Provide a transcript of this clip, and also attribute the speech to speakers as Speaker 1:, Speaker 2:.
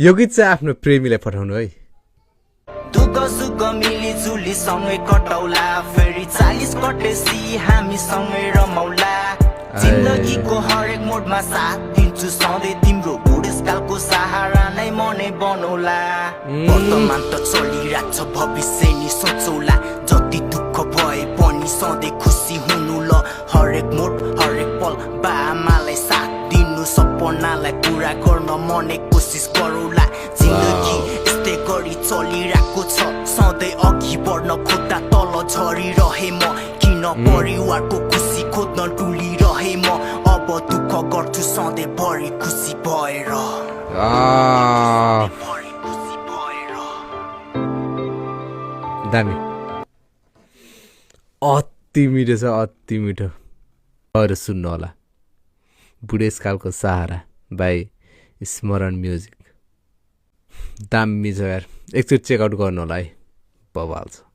Speaker 1: यो गीत चाहिँ आफ्नो प्रेमीलाई पठाउनु है
Speaker 2: दुःख सुख मिली जुली सँगै कटौला फेरि 40 कटेसी हामी सँगै रमौला जिन्दगीको हरेक मोडमा साथ दिन्छु सधैँ तिम्रो बुढेसकालको सहारा नै मनै बनौला वर्तमान त चलिरहेछ भविष्य नि सोचौला जति दुःख भए पनि सधैँ खुसी हुनु ल हरेक मोड हरेक पल बाआमालाई साथ दिनु सपनालाई पुरा गर्न मनै कोसिस गरौला जिन्दगी यस्तै गरी चलिरहेको छ सधैँ अघि बढ्न खोज्दा तल झरिरहे म किन परिवारको खुसी खोज्न डुलिरहे म अब दुःख गर्छु सधैँ भरि खुसी भएर
Speaker 1: दामी अति मिठो छ अति मिठो अरू सुन्नु होला बुढेसकालको सहारा बाई स्मरण म्युजिक दामी छ यार एकचोटि चेकआउट गर्नु होला है बवाल छ